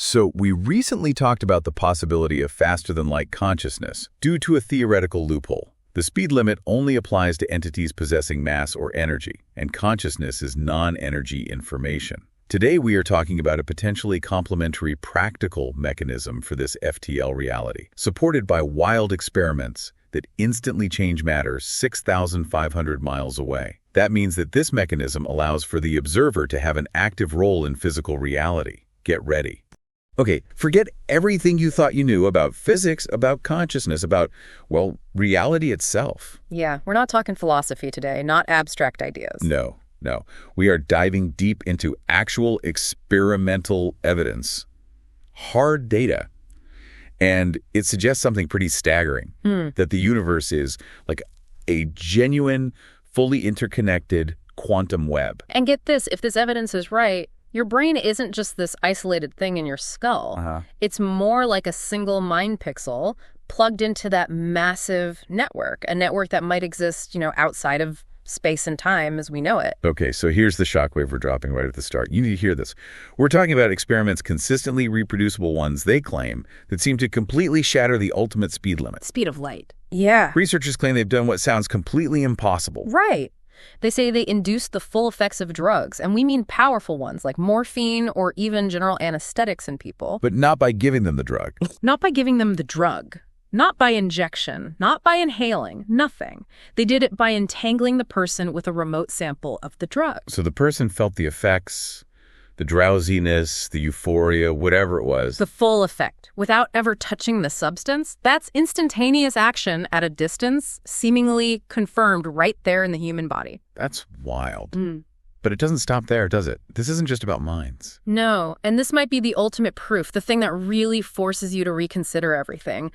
So we recently talked about the possibility of faster-than-light consciousness due to a theoretical loophole. The speed limit only applies to entities possessing mass or energy, and consciousness is non-energy information. Today we are talking about a potentially complementary practical mechanism for this FTL reality, supported by wild experiments that instantly change matter 6,500 miles away. That means that this mechanism allows for the observer to have an active role in physical reality. Get ready. Okay, forget everything you thought you knew about physics, about consciousness, about, well, reality itself. Yeah, we're not talking philosophy today, not abstract ideas. No. We are diving deep into actual experimental evidence, hard data. And it suggests something pretty staggering, that the universe is like a genuine, fully interconnected quantum web. And get this, if this evidence is right, your brain isn't just this isolated thing in your skull. It's more like a single mind pixel plugged into that massive network, a network that might exist, outside of space and time as we know it. Okay, so here's the shockwave we're dropping right at the start. You need to hear this. We're talking about experiments, consistently reproducible ones, they claim, that seem to completely shatter the ultimate speed limit. Speed of light. Yeah. Researchers claim they've done what sounds completely impossible. Right. They say they induced the full effects of drugs, and we mean powerful ones like morphine or even general anesthetics in people. But not by giving them the drug. Not by giving them the drug. Not by injection. Not by inhaling. Nothing. They did it by entangling the person with a remote sample of the drug. So the person felt the effects, the drowsiness, the euphoria, whatever it was. The full effect, without ever touching the substance. That's instantaneous action at a distance, seemingly confirmed right there in the human body. That's wild. But it doesn't stop there, does it? This isn't just about minds. No, and this might be the ultimate proof, the thing that really forces you to reconsider everything.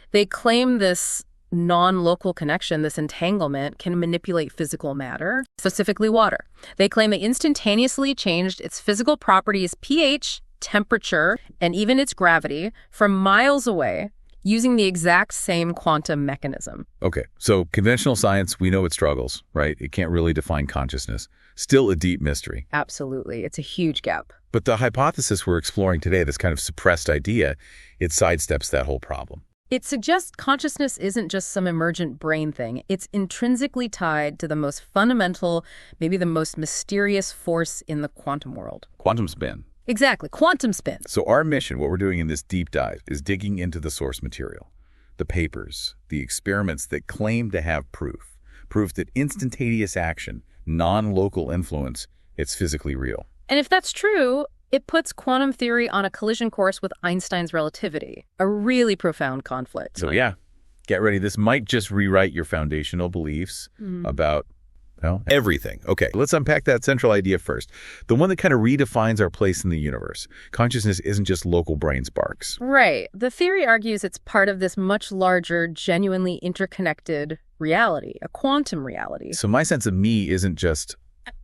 They claim this non-local connection, this entanglement, can manipulate physical matter, specifically water. They claim it instantaneously changed its physical properties, pH, temperature, and even its gravity from miles away using the exact same quantum mechanism. Okay, so conventional science, we know it struggles, right? It can't really define consciousness. Still a deep mystery. Absolutely. It's a huge gap. But the hypothesis we're exploring today, this kind of suppressed idea, it sidesteps that whole problem. It suggests consciousness isn't just some emergent brain thing. It's intrinsically tied to the most fundamental, maybe the most mysterious force in the quantum world. Quantum spin. Exactly. Quantum spin. So our mission, what we're doing in this deep dive, is digging into the source material, the papers, the experiments that claim to have proof that instantaneous action, non-local influence, it's physically real. And if that's true, it puts quantum theory on a collision course with Einstein's relativity, a really profound conflict. So yeah, get ready. This might just rewrite your foundational beliefs about, well, everything. Okay, let's unpack that central idea first. The one that kind of redefines our place in the universe. Consciousness isn't just local brain sparks. Right. The theory argues it's part of this much larger, genuinely interconnected reality, a quantum reality. So my sense of me isn't just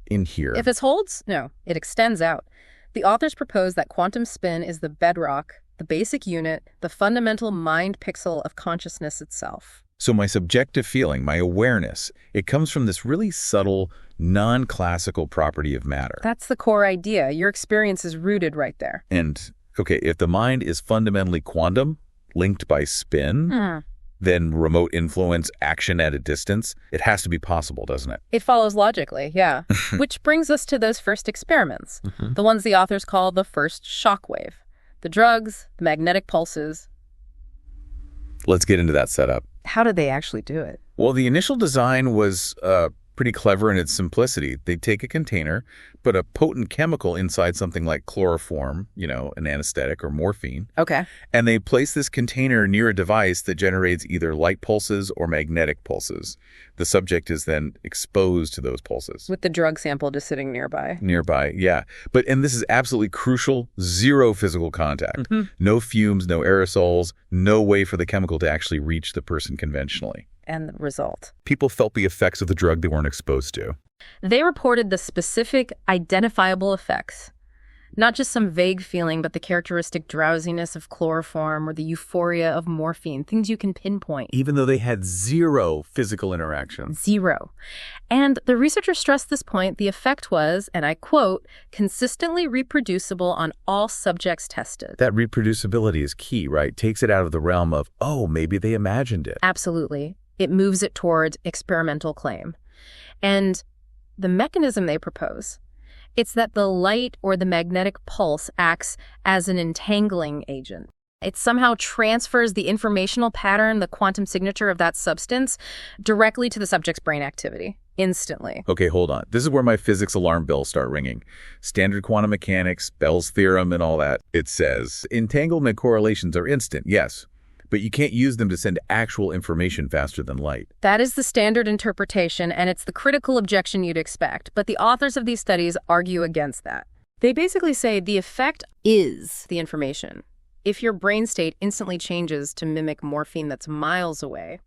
in here. If this holds, no, it extends out. The authors propose that quantum spin is the bedrock, the basic unit, the fundamental mind pixel of consciousness itself. So my subjective feeling, my awareness, it comes from this really subtle, non-classical property of matter. That's the core idea. Your experience is rooted right there. And, okay, if the mind is fundamentally quantum, linked by spin, then remote influence, action at a distance, it has to be possible, doesn't it? It follows logically, yeah. Which brings us to those first experiments, the ones the authors call the first shockwave. The drugs, the magnetic pulses. Let's get into that setup. How did they actually do it? Well, the initial design was pretty clever in its simplicity. They'd take a container, put a potent chemical inside something like chloroform, an anesthetic or morphine. Okay. And they place this container near a device that generates either light pulses or magnetic pulses. The subject is then exposed to those pulses. With the drug sample just sitting nearby. Nearby, yeah. And this is absolutely crucial, zero physical contact. No fumes, no aerosols, no way for the chemical to actually reach the person conventionally. And the result? People felt the effects of the drug they weren't exposed to. They reported the specific, identifiable effects. Not just some vague feeling, but the characteristic drowsiness of chloroform or the euphoria of morphine, things you can pinpoint. Even though they had zero physical interaction. Zero. And the researchers stressed this point. The effect was, and I quote, consistently reproducible on all subjects tested. That reproducibility is key, right? Takes it out of the realm of, oh, maybe they imagined it. Absolutely. It moves it towards experimental claim. And the mechanism they propose, it's that the light or the magnetic pulse acts as an entangling agent. It somehow transfers the informational pattern, the quantum signature of that substance, directly to the subject's brain activity, instantly. Okay, hold on. This is where my physics alarm bells start ringing. Standard quantum mechanics, Bell's theorem, and all that. It says entanglement correlations are instant, yes, but you can't use them to send actual information faster than light. That is the standard interpretation, and it's the critical objection you'd expect. But the authors of these studies argue against that. They basically say the effect is the information. If your brain state instantly changes to mimic morphine that's miles away,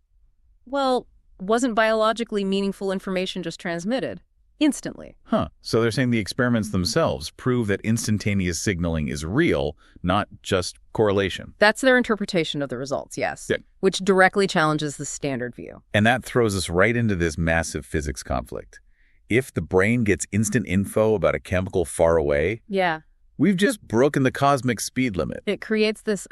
well, wasn't biologically meaningful information just transmitted? Instantly. Huh. So they're saying the experiments themselves prove that instantaneous signaling is real, not just correlation. That's their interpretation of the results, yes, Yeah. which directly challenges the standard view. And that throws us right into this massive physics conflict. If the brain gets instant info about a chemical far away, Yeah. we've just broken the cosmic speed limit. It creates this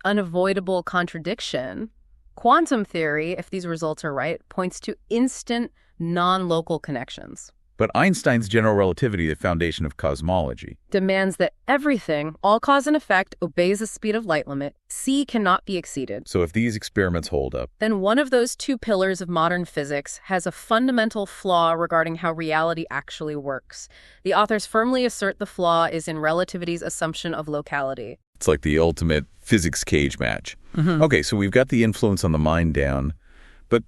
unavoidable contradiction. Quantum theory, if these results are right, points to instant non-local connections. But Einstein's general relativity, the foundation of cosmology, Demands that everything, all cause and effect, obeys the speed of light limit. C cannot be exceeded. so if these experiments hold up, Then one of those two pillars of modern physics has a fundamental flaw regarding how reality actually works. The authors firmly assert the flaw is in relativity's assumption of locality. it's like the ultimate physics cage match. Okay, so we've got the influence on the mind down, but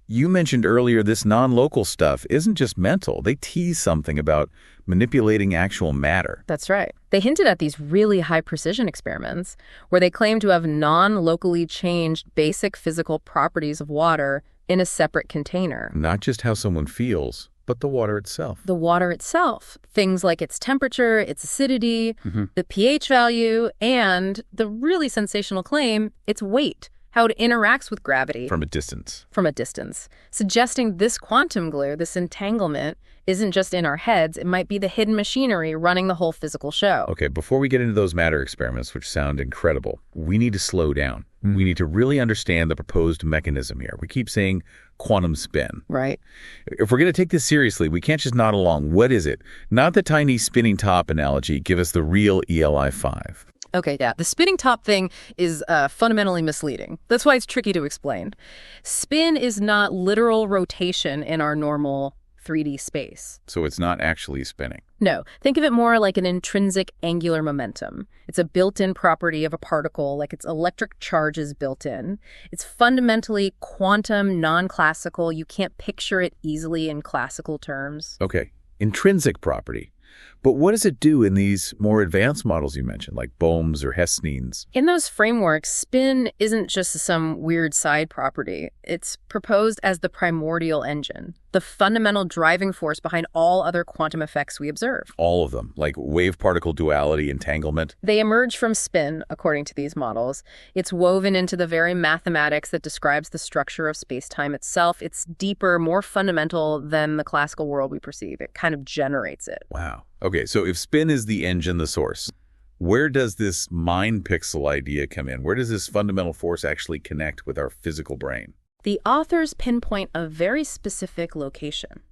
you mentioned earlier this non-local stuff isn't just mental. They tease something about manipulating actual matter. That's right. They hinted at these really high-precision experiments where they claim to have non-locally changed basic physical properties of water in a separate container. Not just how someone feels, but the water itself. The water itself, things like its temperature, its acidity, the pH value, and the really sensational claim, its weight, how it interacts with gravity From a distance. from a distance, suggesting this quantum glue, this entanglement, isn't just in our heads. It might be the hidden machinery running the whole physical show. Okay, before we get into those matter experiments, which sound incredible, we need to slow down. We need to really understand the proposed mechanism here. We keep saying quantum spin. Right. If we're going to take this seriously, we can't just nod along. What is it? Not the tiny spinning top analogy. Give us the real ELI 5. Okay, yeah. The spinning top thing is fundamentally misleading. That's why it's tricky to explain. Spin is not literal rotation in our normal 3D space. So it's not actually spinning. No, think of it more like an intrinsic angular momentum. It's a built-in property of a particle, like its electric charge is built in. It's fundamentally quantum, non-classical. You can't picture it easily in classical terms. Okay, intrinsic property. But what does it do in these more advanced models you mentioned, like Bohm's or Hessen's? In those frameworks, spin isn't just some weird side property. It's proposed as the primordial engine, the fundamental driving force behind all other quantum effects we observe. All of them, like wave-particle duality, entanglement. They emerge from spin, according to these models. It's woven into the very mathematics that describes the structure of space-time itself. It's deeper, more fundamental than the classical world we perceive. It kind of generates it. Wow. Okay, so if spin is the engine, the source, where does this mind pixel idea come in? Where does this fundamental force actually connect with our physical brain? The authors pinpoint a very specific location.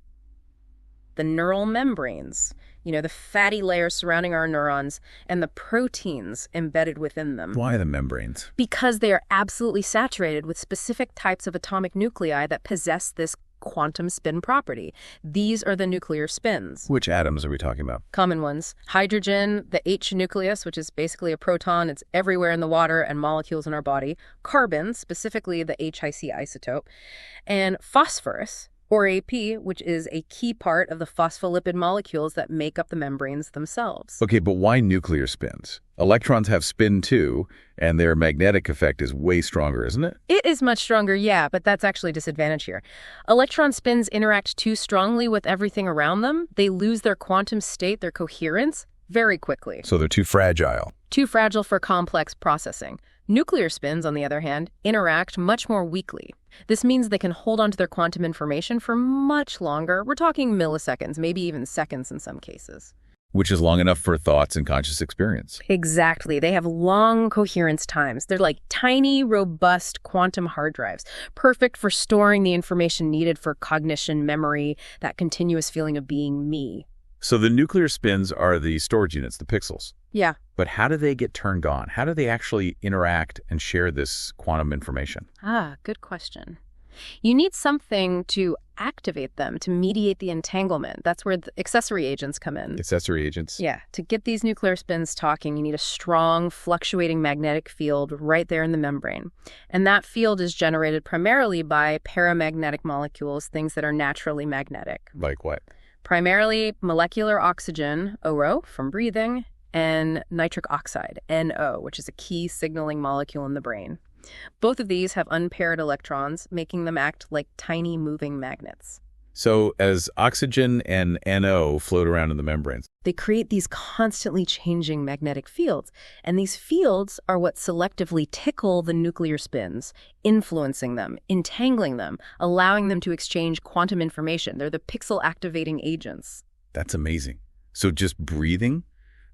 The neural membranes, the fatty layers surrounding our neurons, and the proteins embedded within them. Why the membranes? Because they are absolutely saturated with specific types of atomic nuclei that possess this quantum spin property. These are the nuclear spins. Which atoms are we talking about? Common ones. Hydrogen, the H nucleus, which is basically a proton. It's everywhere in the water and molecules in our body. Carbon, specifically the HIC isotope. And phosphorus, or AP, which is a key part of the phospholipid molecules that make up the membranes themselves. Okay, but why nuclear spins? Electrons have spin too, and their magnetic effect is way stronger, isn't it? It is much stronger, yeah, but that's actually a disadvantage here. Electron spins interact too strongly with everything around them. They lose their quantum state, their coherence, very quickly. So they're too fragile. Too fragile for complex processing. Nuclear spins, on the other hand, interact much more weakly. This means they can hold onto their quantum information for much longer. We're talking milliseconds, maybe even seconds in some cases. Which is long enough for thoughts and conscious experience. Exactly. They have long coherence times. They're like tiny, robust quantum hard drives, perfect for storing the information needed for cognition, memory, that continuous feeling of being me. So the nuclear spins are the storage units, the pixels. Yeah. But how do they get turned on? How do they actually interact and share this quantum information? Good question. You need something to activate them, to mediate the entanglement. That's where the accessory agents come in. Accessory agents? Yeah. To get these nuclear spins talking, you need a strong, fluctuating magnetic field right there in the membrane. And that field is generated primarily by paramagnetic molecules, things that are naturally magnetic. Like what? Primarily molecular oxygen, ORO, from breathing, and nitric oxide, NO, which is a key signaling molecule in the brain. Both of these have unpaired electrons, making them act like tiny moving magnets. So as oxygen and NO float around in the membranes, They create these constantly changing magnetic fields, and these fields are what selectively tickle the nuclear spins, influencing them, entangling them, allowing them to exchange quantum information. They're the pixel-activating agents. that's amazing. So just breathing,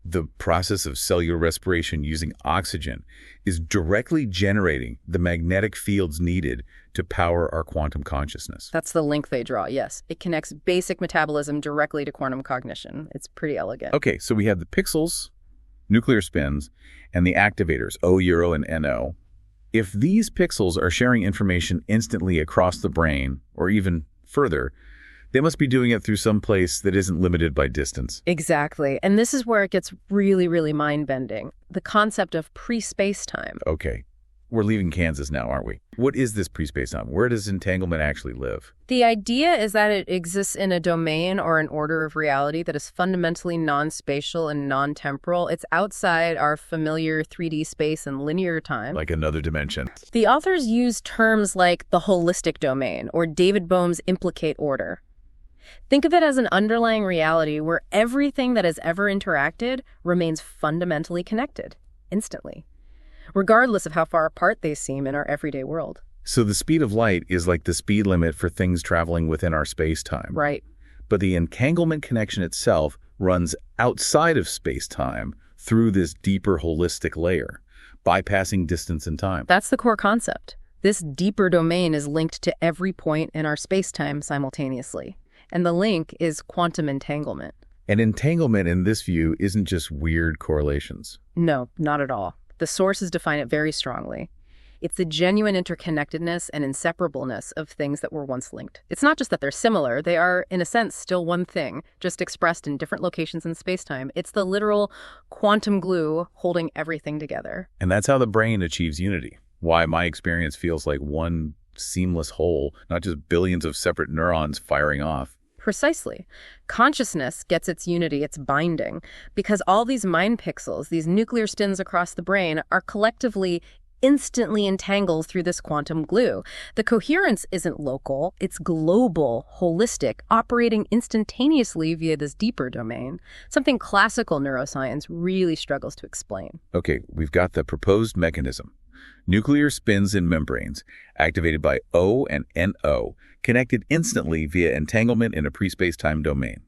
the process of cellular respiration using oxygen, is directly generating the magnetic fields needed to power our quantum consciousness. That's the link they draw, yes. It connects basic metabolism directly to quantum cognition. It's pretty elegant. Okay, so we have the pixels, nuclear spins, and the activators, O, Euro, and NO. If these pixels are sharing information instantly across the brain, or even further, they must be doing it through some place that isn't limited by distance. Exactly. And this is where it gets really, really mind-bending. The concept of pre-spacetime. Okay, we're leaving Kansas now, aren't we? What is this pre-spacetime? Where does entanglement actually live? The idea is that it exists in a domain or an order of reality that is fundamentally non-spatial and non-temporal. It's outside our familiar 3D space and linear time. Like another dimension. The authors use terms like the holistic domain or David Bohm's implicate order. Think of it as an underlying reality where everything that has ever interacted remains fundamentally connected, instantly, regardless of how far apart they seem in our everyday world. So the speed of light is like the speed limit for things traveling within our space-time. Right. But the entanglement connection itself runs outside of space-time through this deeper holistic layer, bypassing distance and time. That's the core concept. This deeper domain is linked to every point in our space-time simultaneously. And the link is quantum entanglement. And entanglement in this view isn't just weird correlations. No, not at all. The sources define it very strongly. It's the genuine interconnectedness and inseparableness of things that were once linked. It's not just that they're similar, they are, in a sense, still one thing, just expressed in different locations in space-time. It's the literal quantum glue holding everything together. And that's how the brain achieves unity. Why my experience feels like one seamless whole, not just billions of separate neurons firing off. Precisely. Consciousness gets its unity, its binding, because all these mind pixels, these nuclear spins across the brain, are collectively instantly entangled through this quantum glue. The coherence isn't local, it's global, holistic, operating instantaneously via this deeper domain, something classical neuroscience really struggles to explain. Okay, we've got the proposed mechanism. Nuclear spins in membranes, activated by O and NO, connected instantly via entanglement in a pre-spacetime domain.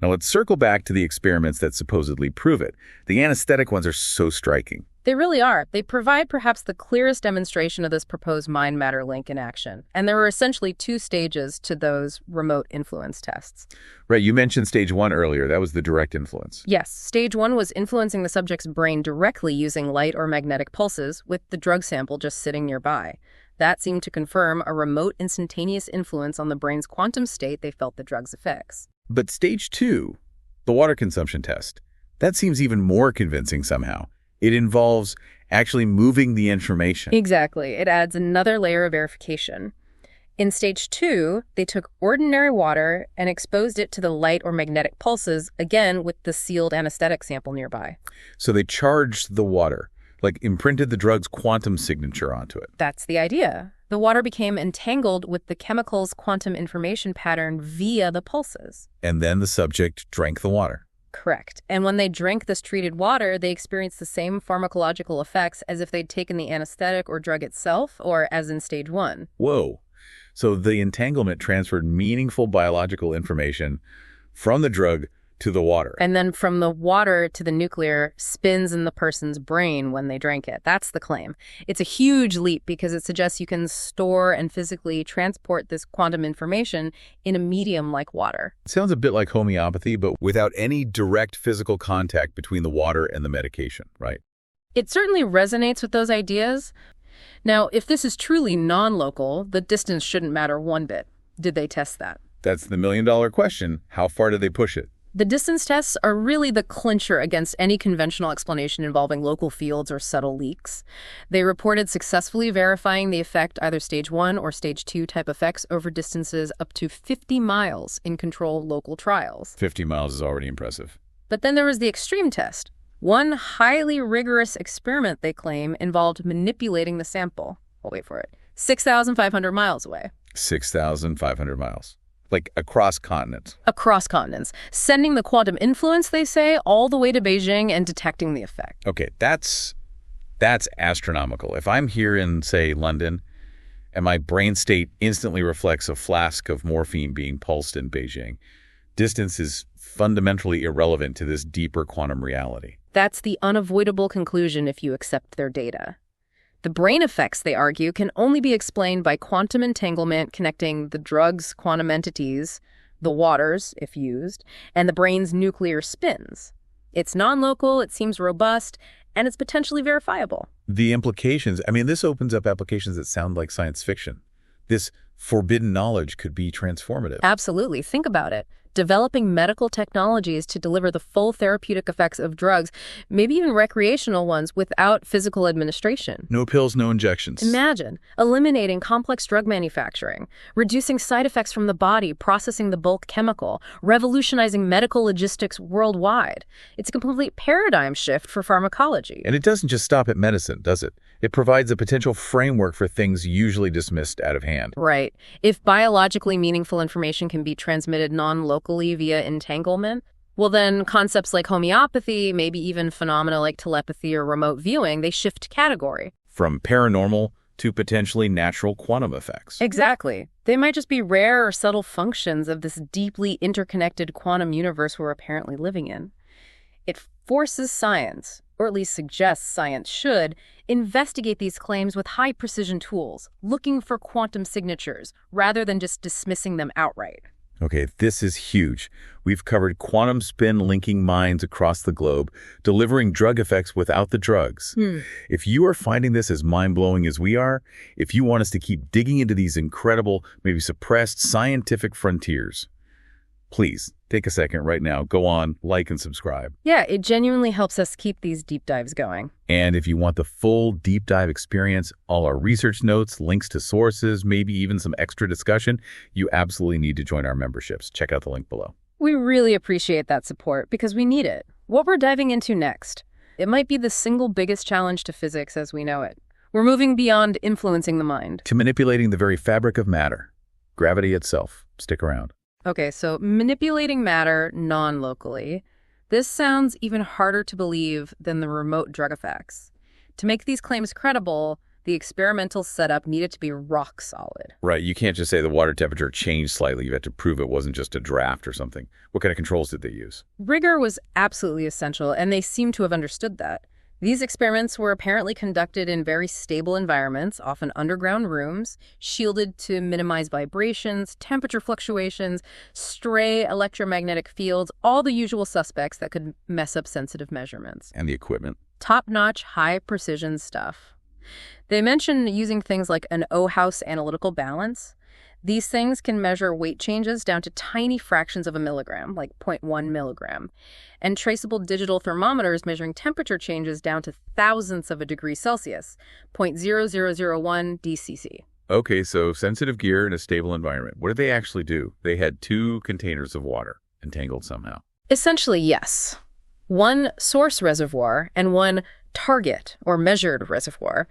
Now let's circle back to the experiments that supposedly prove it. The anesthetic ones are so striking. They really are. They provide perhaps the clearest demonstration of this proposed mind-matter link in action. And there were essentially two stages to those remote influence tests. Right, you mentioned stage 1 earlier. That was the direct influence. Yes, stage 1 was influencing the subject's brain directly using light or magnetic pulses, with the drug sample just sitting nearby. That seemed to confirm a remote instantaneous influence on the brain's quantum state they felt the drug's effects. But stage 2, the water consumption test, that seems even more convincing somehow. It involves actually moving the information. Exactly. It adds another layer of verification. In stage 2, they took ordinary water and exposed it to the light or magnetic pulses, again with the sealed anesthetic sample nearby. So they charged the water, like imprinted the drug's quantum signature onto it. That's the idea. The water became entangled with the chemical's quantum information pattern via the pulses. And then the subject drank the water. Correct. And when they drank this treated water, they experienced the same pharmacological effects as if they'd taken the anesthetic or drug itself, or as in stage 1. Whoa. So the entanglement transferred meaningful biological information from the drug to the water. And then from the water to the nuclear spins in the person's brain when they drank it. That's the claim. It's a huge leap because it suggests you can store and physically transport this quantum information in a medium like water. It sounds a bit like homeopathy, but without any direct physical contact between the water and the medication, right? It certainly resonates with those ideas. Now, if this is truly non-local, the distance shouldn't matter one bit. Did they test that? That's the million-dollar question. How far did they push it? The distance tests are really the clincher against any conventional explanation involving local fields or subtle leaks. They reported successfully verifying the effect, either stage 1 or stage 2 type effects, over distances up to 50 miles in controlled local trials. 50 miles is already impressive. But then there was the extreme test. One highly rigorous experiment, they claim, involved manipulating the sample. Well, wait for it. 6,500 miles away. 6,500 miles. Like across continents. Across continents. Sending the quantum influence, they say, all the way to Beijing and detecting the effect. Okay, that's astronomical. If I'm here in, say, London, and my brain state instantly reflects a flask of morphine being pulsed in Beijing, distance is fundamentally irrelevant to this deeper quantum reality. That's the unavoidable conclusion if you accept their data. The brain effects, they argue, can only be explained by quantum entanglement connecting the drug's quantum entities, the waters, if used, and the brain's nuclear spins. It's non-local, it seems robust, and it's potentially verifiable. The implications, this opens up applications that sound like science fiction. This forbidden knowledge could be transformative. Absolutely. Think about it. Developing medical technologies to deliver the full therapeutic effects of drugs, maybe even recreational ones, without physical administration. No pills, no injections. Imagine eliminating complex drug manufacturing, reducing side effects from the body, processing the bulk chemical, revolutionizing medical logistics worldwide. It's a complete paradigm shift for pharmacology. And it doesn't just stop at medicine, does it? It provides a potential framework for things usually dismissed out of hand. Right. If biologically meaningful information can be transmitted non-locally via entanglement, well then concepts like homeopathy, maybe even phenomena like telepathy or remote viewing, they shift category. From paranormal to potentially natural quantum effects. Exactly. They might just be rare or subtle functions of this deeply interconnected quantum universe we're apparently living in. It forces science, or at least suggests science should, investigate these claims with high-precision tools, looking for quantum signatures, rather than just dismissing them outright. Okay, this is huge. We've covered quantum spin linking minds across the globe, delivering drug effects without the drugs. If you are finding this as mind-blowing as we are, if you want us to keep digging into these incredible, maybe suppressed scientific frontiers, please take a second right now, go on, like and subscribe. Yeah, it genuinely helps us keep these deep dives going. And if you want the full deep dive experience, all our research notes, links to sources, maybe even some extra discussion, you absolutely need to join our memberships. Check out the link below. We really appreciate that support because we need it. What we're diving into next, it might be the single biggest challenge to physics as we know it. We're moving beyond influencing the mind to manipulating the very fabric of matter, gravity itself. Stick around. Okay, so manipulating matter non-locally. This sounds even harder to believe than the remote drug effects. To make these claims credible, the experimental setup needed to be rock solid. Right, you can't just say the water temperature changed slightly. You had to prove it wasn't just a draft or something. What kind of controls did they use? Rigor was absolutely essential, and they seem to have understood that. These experiments were apparently conducted in very stable environments, often underground rooms, shielded to minimize vibrations, temperature fluctuations, stray electromagnetic fields, all the usual suspects that could mess up sensitive measurements. And the equipment? Top-notch, high-precision stuff. They mention using things like an O-house analytical balance. These things can measure weight changes down to tiny fractions of a milligram, like 0.1 milligram, and traceable digital thermometers measuring temperature changes down to thousandths of a degree Celsius, 0.0001 dCc. Okay, so sensitive gear in a stable environment. What did they actually do? They had 2 containers of water, entangled somehow. Essentially, yes. One source reservoir and one target, or measured reservoir,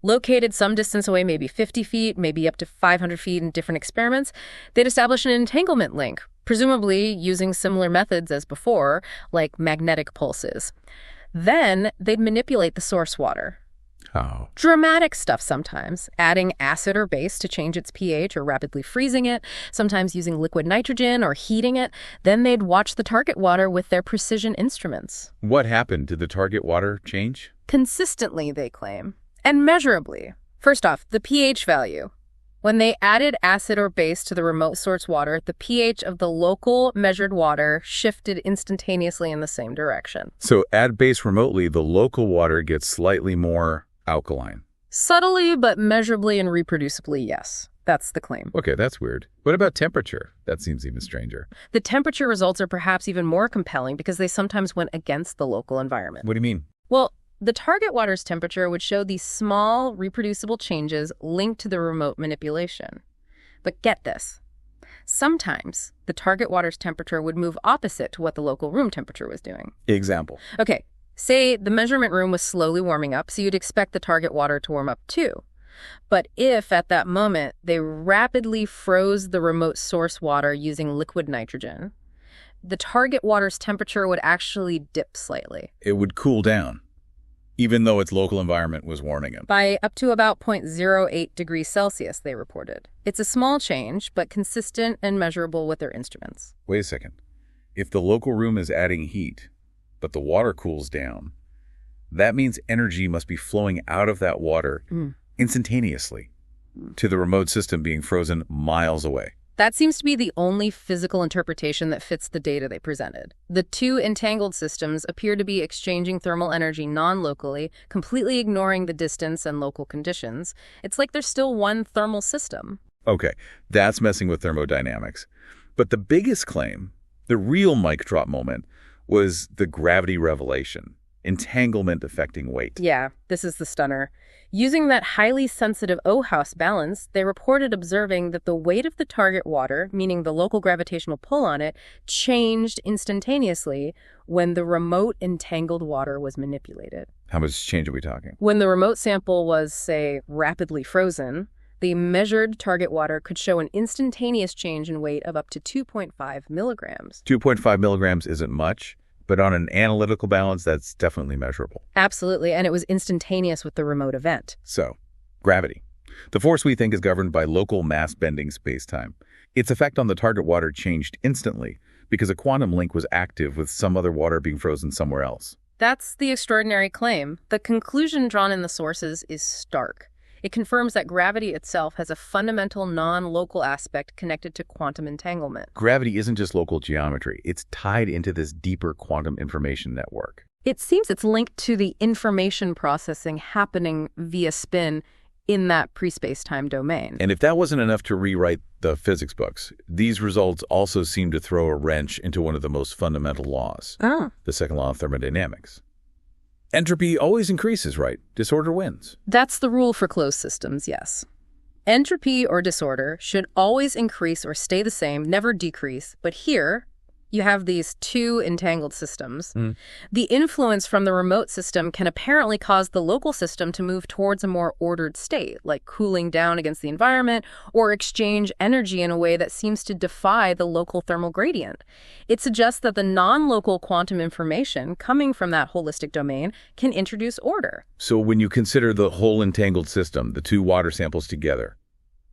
located some distance away, maybe 50 feet, maybe up to 500 feet in different experiments. They'd establish an entanglement link, presumably using similar methods as before, like magnetic pulses. Then they'd manipulate the source water. Oh. Dramatic stuff sometimes, adding acid or base to change its pH or rapidly freezing it, sometimes using liquid nitrogen or heating it. Then they'd watch the target water with their precision instruments. What happened? Did the target water change? Consistently, they claim, and measurably. First off, the pH value. When they added acid or base to the remote source water, the pH of the local measured water shifted instantaneously in the same direction. So add base remotely, the local water gets slightly more alkaline. Subtly, but measurably and reproducibly, yes. That's the claim. Okay, that's weird. What about temperature? That seems even stranger. The temperature results are perhaps even more compelling because they sometimes went against the local environment. What do you mean? Well, the target water's temperature would show these small, reproducible changes linked to the remote manipulation. But get this. Sometimes the target water's temperature would move opposite to what the local room temperature was doing. Example. Okay, say the measurement room was slowly warming up, so you'd expect the target water to warm up too. But if, at that moment, they rapidly froze the remote source water using liquid nitrogen, the target water's temperature would actually dip slightly. It would cool down, even though its local environment was warming it. By up to about 0.08 degrees Celsius, they reported. It's a small change, but consistent and measurable with their instruments. Wait a second. If the local room is adding heat, but the water cools down, that means energy must be flowing out of that water instantaneously to the remote system being frozen miles away. That seems to be the only physical interpretation that fits the data they presented. The two entangled systems appear to be exchanging thermal energy non-locally, completely ignoring the distance and local conditions. It's like there's still one thermal system. Okay, that's messing with thermodynamics. But the biggest claim, the real mic drop moment, was the gravity revelation, entanglement affecting weight. Yeah, this is the stunner. Using that highly sensitive O-House balance, they reported observing that the weight of the target water, meaning the local gravitational pull on it, changed instantaneously when the remote entangled water was manipulated. How much change are we talking? When the remote sample was, say, rapidly frozen, the measured target water could show an instantaneous change in weight of up to 2.5 milligrams. 2.5 milligrams isn't much, but on an analytical balance, that's definitely measurable. Absolutely, and it was instantaneous with the remote event. So, gravity. The force we think is governed by local mass-bending spacetime. Its effect on the target water changed instantly because a quantum link was active with some other water being frozen somewhere else. That's the extraordinary claim. The conclusion drawn in the sources is stark. It confirms that gravity itself has a fundamental non-local aspect connected to quantum entanglement. Gravity isn't just local geometry. It's tied into this deeper quantum information network. It seems it's linked to the information processing happening via spin in that pre-spacetime domain. And if that wasn't enough to rewrite the physics books, these results also seem to throw a wrench into one of the most fundamental laws, the second law of thermodynamics. Entropy always increases, right? Disorder wins. That's the rule for closed systems, yes. Entropy or disorder should always increase or stay the same, never decrease. But here, you have these two entangled systems. The influence from the remote system can apparently cause the local system to move towards a more ordered state, like cooling down against the environment or exchange energy in a way that seems to defy the local thermal gradient. It suggests that the non-local quantum information coming from that holistic domain can introduce order. So when you consider the whole entangled system, the two water samples together,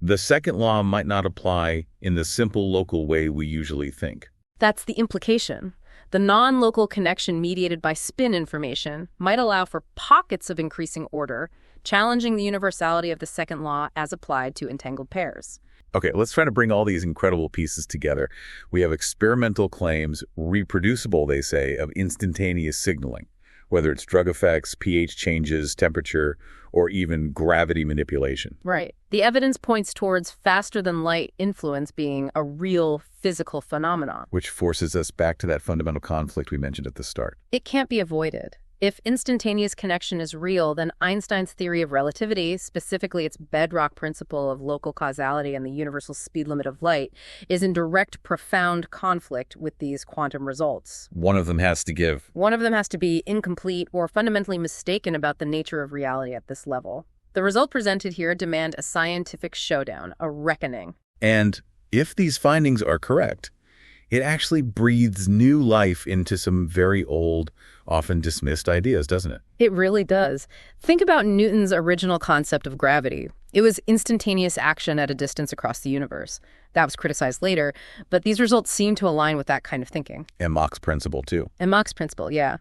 the second law might not apply in the simple local way we usually think. That's the implication. The non-local connection mediated by spin information might allow for pockets of increasing order, challenging the universality of the second law as applied to entangled pairs. Okay, let's try to bring all these incredible pieces together. We have experimental claims, reproducible, they say, of instantaneous signaling, whether it's drug effects, pH changes, temperature, or even gravity manipulation. Right. The evidence points towards faster-than-light influence being a real physical phenomenon. Which forces us back to that fundamental conflict we mentioned at the start. It can't be avoided. If instantaneous connection is real, then Einstein's theory of relativity, specifically its bedrock principle of local causality and the universal speed limit of light, is in direct, profound conflict with these quantum results. One of them has to give. One of them has to be incomplete or fundamentally mistaken about the nature of reality at this level. The results presented here demand a scientific showdown, a reckoning. And if these findings are correct, It actually breathes new life into some very old, often dismissed ideas, doesn't it? It really does. Think about Newton's original concept of gravity. It was instantaneous action at a distance across the universe. That was criticized later, but these results seem to align with that kind of thinking. And Mach's principle, too. And Mach's principle, yeah.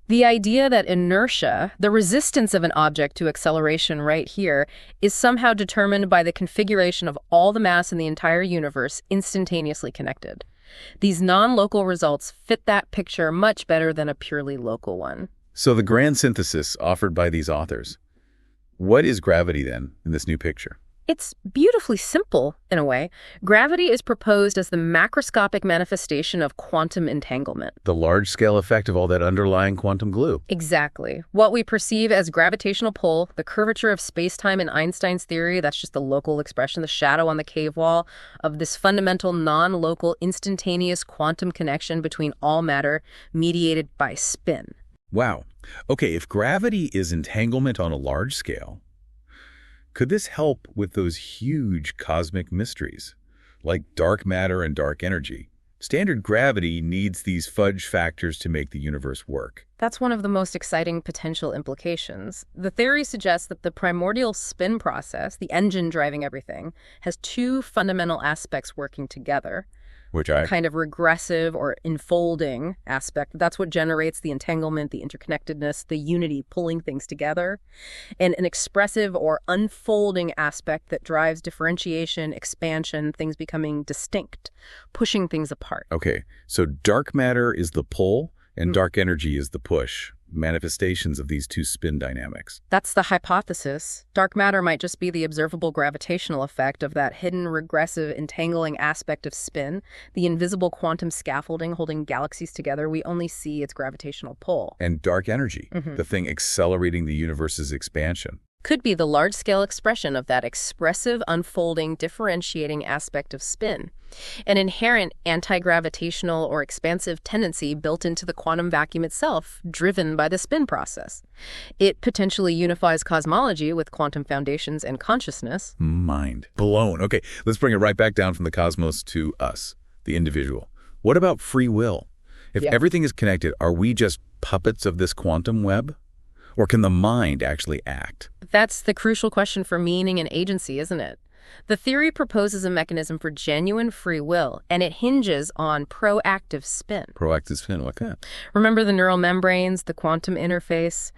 The idea that inertia, the resistance of an object to acceleration right here, is somehow determined by the configuration of all the mass in the entire universe instantaneously connected. These non-local results fit that picture much better than a purely local one. So the grand synthesis offered by these authors. What is gravity, then, in this new picture? It's beautifully simple, in a way. Gravity is proposed as the macroscopic manifestation of quantum entanglement. The large-scale effect of all that underlying quantum glue. Exactly. What we perceive as gravitational pull, the curvature of space-time in Einstein's theory, that's just the local expression, the shadow on the cave wall, of this fundamental non-local instantaneous quantum connection between all matter mediated by spin. Wow. Okay, if gravity is entanglement on a large scale, could this help with those huge cosmic mysteries, like dark matter and dark energy? Standard gravity needs these fudge factors to make the universe work. That's one of the most exciting potential implications. The theory suggests that the primordial spin process, the engine driving everything, has two fundamental aspects working together. Which I... kind of regressive or enfolding aspect. That's what generates the entanglement, the interconnectedness, the unity, pulling things together. And an expressive or unfolding aspect that drives differentiation, expansion, things becoming distinct, pushing things apart. Okay, so dark matter is the pull and dark energy is the push. Manifestations of these two spin dynamics. That's the hypothesis. Dark matter might just be the observable gravitational effect of that hidden, regressive, entangling aspect of spin, the invisible quantum scaffolding holding galaxies together. We only see its gravitational pull. And dark energy, the thing accelerating the universe's expansion. Could be the large-scale expression of that expressive, unfolding, differentiating aspect of spin. An inherent anti-gravitational or expansive tendency built into the quantum vacuum itself, driven by the spin process. It potentially unifies cosmology with quantum foundations and consciousness. Mind blown. Okay, let's bring it right back down from the cosmos to us, the individual. What about free will? If everything is connected, are we just puppets of this quantum web? Or can the mind actually act? That's the crucial question for meaning and agency, isn't it? The theory proposes a mechanism for genuine free will, and it hinges on proactive spin. Proactive spin, like that. Remember the neural membranes, the quantum interface,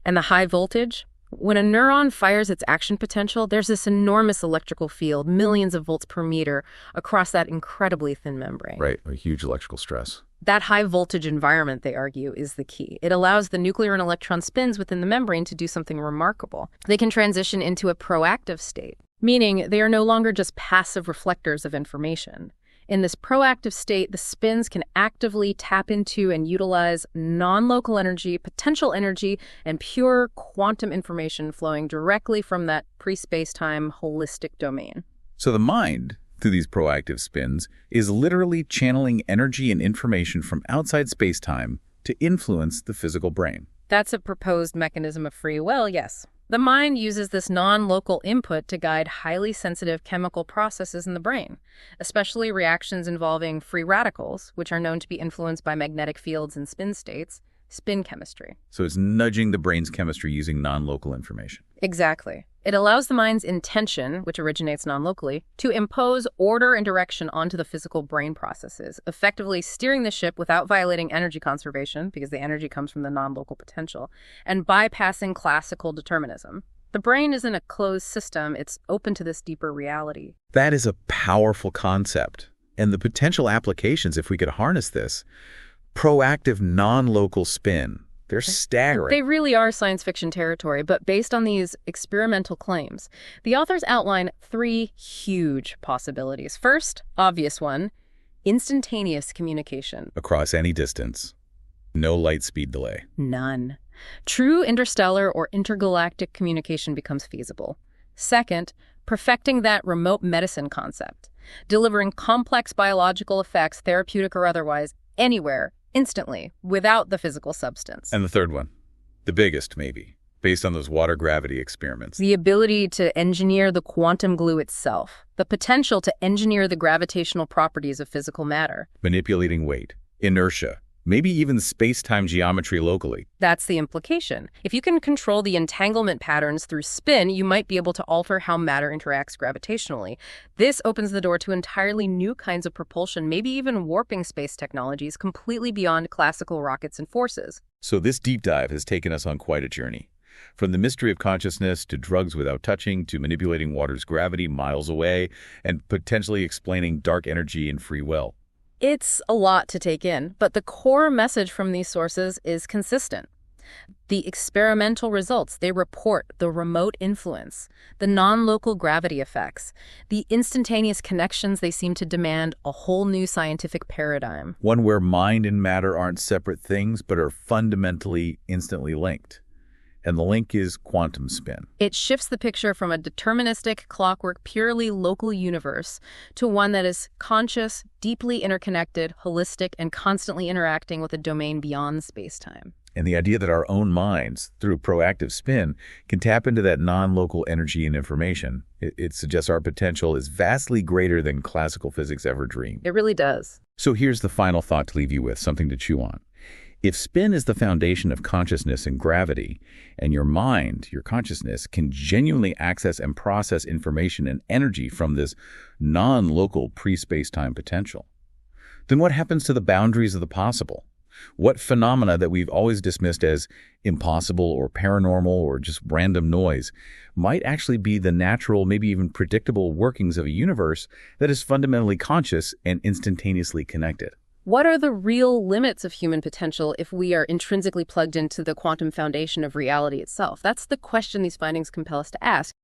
and the high voltage? When a neuron fires its action potential, there's this enormous electrical field, millions of volts per meter, across that incredibly thin membrane. Right, a huge electrical stress. That high voltage environment, they argue, is the key. It allows the nuclear and electron spins within the membrane to do something remarkable. They can transition into a proactive state, meaning they are no longer just passive reflectors of information. In this proactive state, the spins can actively tap into and utilize non-local energy, potential energy, and pure quantum information flowing directly from that pre-spacetime holistic domain. So the mind, through these proactive spins, is literally channeling energy and information from outside space-time to influence the physical brain. That's a proposed mechanism of free will, yes. The mind uses this non-local input to guide highly sensitive chemical processes in the brain, especially reactions involving free radicals, which are known to be influenced by magnetic fields and spin states, spin chemistry. So it's nudging the brain's chemistry using non-local information. Exactly. It allows the mind's intention, which originates non-locally, to impose order and direction onto the physical brain processes, effectively steering the ship without violating energy conservation, because the energy comes from the non-local potential, and bypassing classical determinism. The brain isn't a closed system, it's open to this deeper reality. That is a powerful concept. And the potential applications, if we could harness this, proactive non-local spin, they're staggering. They really are science fiction territory, but based on these experimental claims, the authors outline three huge possibilities. First, obvious one, instantaneous communication. Across any distance. No light speed delay. None. True interstellar or intergalactic communication becomes feasible. Second, perfecting that remote medicine concept, delivering complex biological effects, therapeutic or otherwise, anywhere, instantly, without the physical substance. And the third one, the biggest maybe, based on those water gravity experiments. The ability to engineer the quantum glue itself, the potential to engineer the gravitational properties of physical matter. Manipulating weight, inertia, maybe even space-time geometry locally. That's the implication. If you can control the entanglement patterns through spin, you might be able to alter how matter interacts gravitationally. This opens the door to entirely new kinds of propulsion, maybe even warping space technologies completely beyond classical rockets and forces. So this deep dive has taken us on quite a journey. From the mystery of consciousness to drugs without touching to manipulating water's gravity miles away and potentially explaining dark energy and free will. It's a lot to take in, but the core message from these sources is consistent. The experimental results they report, the remote influence, the non-local gravity effects, the instantaneous connections they seem to demand a whole new scientific paradigm. One where mind and matter aren't separate things but are fundamentally instantly linked. And the link is quantum spin. It shifts the picture from a deterministic, clockwork, purely local universe to one that is conscious, deeply interconnected, holistic, and constantly interacting with a domain beyond space-time. And the idea that our own minds, through proactive spin, can tap into that non-local energy and information, it suggests our potential is vastly greater than classical physics ever dreamed. It really does. So here's the final thought to leave you with, something to chew on. If spin is the foundation of consciousness and gravity, and your mind, your consciousness, can genuinely access and process information and energy from this non-local pre-spacetime potential, then what happens to the boundaries of the possible? What phenomena that we've always dismissed as impossible or paranormal or just random noise might actually be the natural, maybe even predictable workings of a universe that is fundamentally conscious and instantaneously connected? What are the real limits of human potential if we are intrinsically plugged into the quantum foundation of reality itself? That's the question these findings compel us to ask.